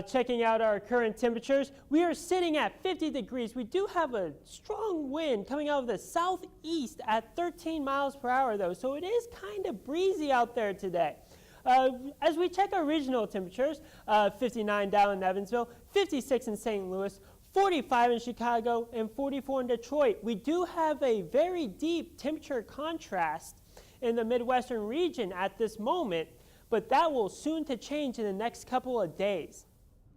Checking out our current temperatures, we are sitting at 50 degrees. We do have a strong wind coming out of the southeast at 13 miles per hour though, so it is kind of breezy out there today. As we check our regional temperatures, 59 down in Evansville, 56 in St. Louis, 45 in Chicago, and 44 in Detroit. We do have a very deep temperature contrast in the Midwestern region at this moment, but that will soon to change in the next couple of days.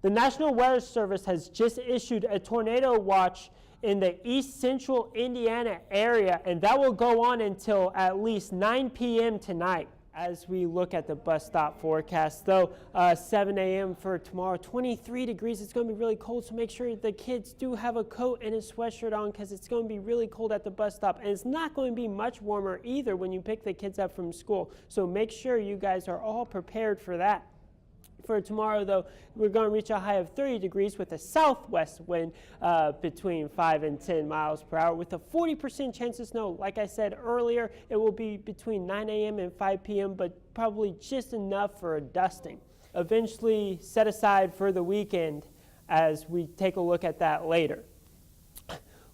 The National Weather Service has just issued a tornado watch in the east central Indiana area, and that will go on until at least 9 p.m. tonight. As we look at the bus stop forecast, though, 7 a.m. for tomorrow, 23 degrees. It's going to be really cold, so make sure the kids do have a coat and a sweatshirt on because it's going to be really cold at the bus stop. And it's not going to be much warmer either when you pick the kids up from school. So make sure you guys are all prepared for that. For tomorrow, though, we're going to reach a high of 30 degrees with a southwest wind between 5 and 10 miles per hour with a 40% chance of snow. Like I said earlier, it will be between 9 a.m. and 5 p.m., but probably just enough for a dusting. Eventually set aside for the weekend as we take a look at that later.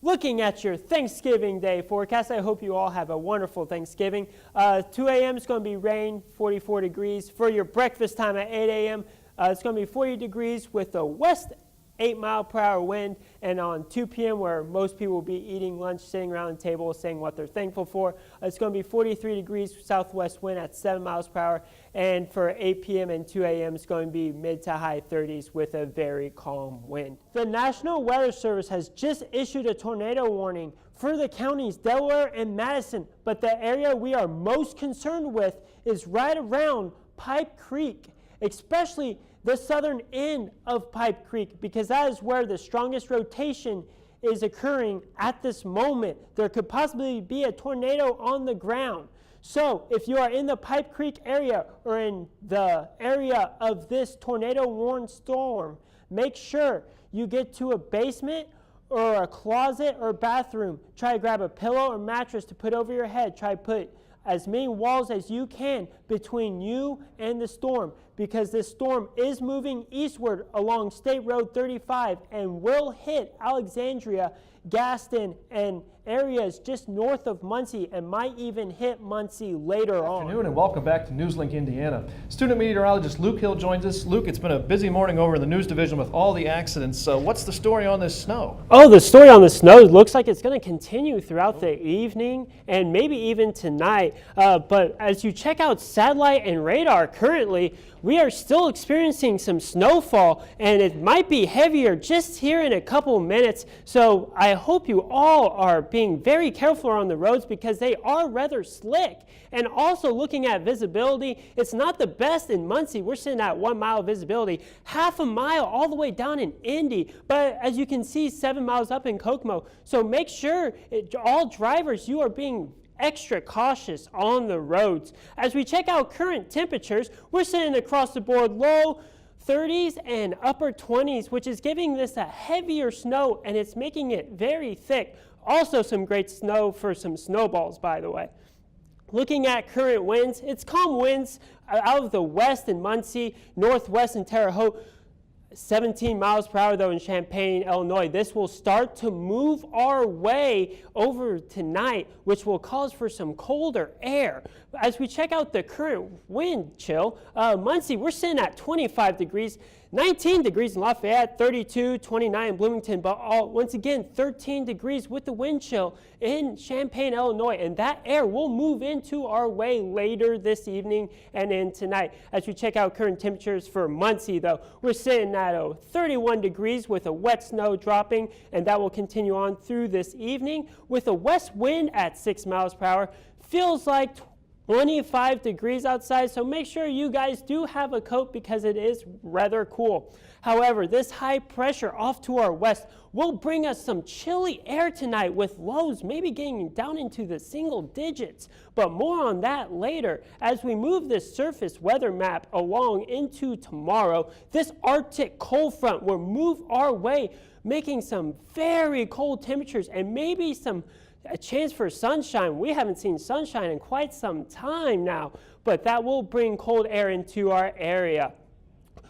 Looking at your Thanksgiving Day forecast, I hope you all have a wonderful Thanksgiving. 2 a.m. is going to be rain, 44 degrees. For your breakfast time at 8 a.m., it's going to be 40 degrees with a west 8-mile-per-hour wind. And on 2 p.m., where most people will be eating lunch, sitting around the table, saying what they're thankful for, it's going to be 43 degrees southwest wind at 7 miles per hour. And for 8 p.m. and 2 a.m., it's going to be mid to high 30s with a very calm wind. The National Weather Service has just issued a tornado warning for the counties Delaware and Madison, but the area we are most concerned with is right around Pipe Creek, especially the southern end of Pipe Creek, because that is where the strongest rotation is occurring at this moment. There could possibly be a tornado on the ground. So if you are in the Pipe Creek area or in the area of this tornado-warned storm, make sure you get to a basement or a closet or bathroom. Try to grab a pillow or mattress to put over your head. Try to put as many walls as you can between you and the storm, because this storm is moving eastward along State Road 35 and will hit Alexandria, Gaston, and areas just north of Muncie, and might even hit Muncie later on. Good afternoon and welcome back to NewsLink Indiana. Student meteorologist Luke Hill joins us. Luke, it's been a busy morning over in the news division with all the accidents. What's the story on this snow? Oh, the story on the snow looks like it's going to continue throughout the evening and maybe even tonight. But as you check out satellite and radar currently, we are still experiencing some snowfall, and it might be heavier just here in a couple minutes. So I hope you all are being very careful on the roads because they are rather slick. And also looking at visibility, it's not the best in Muncie. We're sitting at 1 mile visibility, half a mile all the way down in Indy. But as you can see, 7 miles up in Kokomo. So make sure, all drivers, you are being extra cautious on the roads. As we check out current temperatures, we're sitting across the board low 30s and upper 20s, which is giving this a heavier snow, and it's making it very thick. Also some great snow for some snowballs, by the way. Looking at current winds, it's calm winds out of the west in Muncie, northwest in Terre Haute. 17 miles per hour though in Champaign, Illinois. This will start to move our way over tonight, which will cause for some colder air. As we check out the current wind chill, Muncie, we're sitting at 25 degrees, 19 degrees in Lafayette, 32, 29 in Bloomington, but once again, 13 degrees with the wind chill in Champaign, Illinois, and that air will move into our way later this evening and in tonight. As we check out current temperatures for Muncie, though, we're sitting at 31 degrees with a wet snow dropping, and that will continue on through this evening with a west wind at 6 miles per hour. Feels like 25 degrees outside, so make sure you guys do have a coat because it is rather cool. However, this high pressure off to our west will bring us some chilly air tonight with lows maybe getting down into the single digits. But more on that later. As we move this surface weather map along into tomorrow, this Arctic cold front will move our way, making some very cold temperatures and maybe a chance for sunshine. We haven't seen sunshine in quite some time now, but that will bring cold air into our area.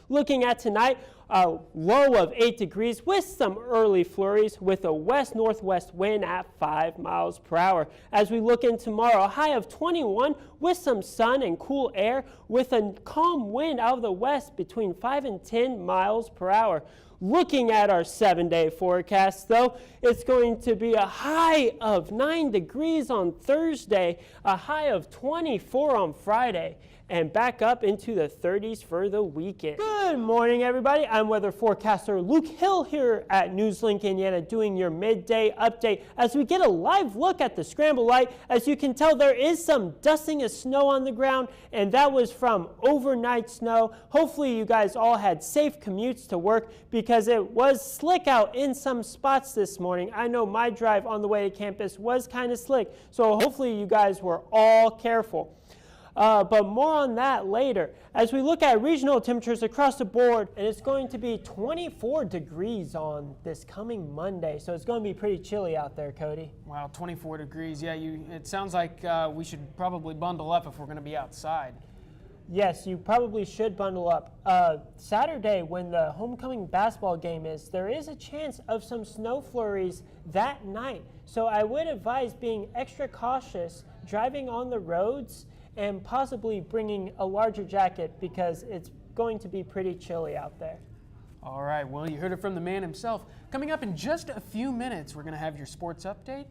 Looking at tonight, A low of 8 degrees with some early flurries with a west-northwest wind at 5 miles per hour. As we look in tomorrow, a high of 21 with some sun and cool air with a calm wind out of the west between 5 and 10 miles per hour. Looking at our 7-day forecast, though, it's going to be a high of 9 degrees on Thursday, a high of 24 on Friday, and back up into the 30s for the weekend. Good morning, everybody. I'm weather forecaster Luke Hill here at NewsLink Indiana doing your midday update as we get a live look at the scramble light. As you can tell, there is some dusting of snow on the ground, and that was from overnight snow. Hopefully, you guys all had safe commutes to work because it was slick out in some spots this morning. I know my drive on the way to campus was kind of slick, so hopefully you guys were all careful. But more on that later. As we look at regional temperatures across the board, and it's going to be 24 degrees on this coming Monday, so it's going to be pretty chilly out there, Cody. Wow, 24 degrees. Yeah, it sounds like we should probably bundle up if we're going to be outside. Yes, you probably should bundle up. Saturday, when the homecoming basketball game is, there is a chance of some snow flurries that night. So I would advise being extra cautious, driving on the roads, and possibly bringing a larger jacket because it's going to be pretty chilly out there. All right, well, you heard it from the man himself. Coming up in just a few minutes, we're going to have your sports update.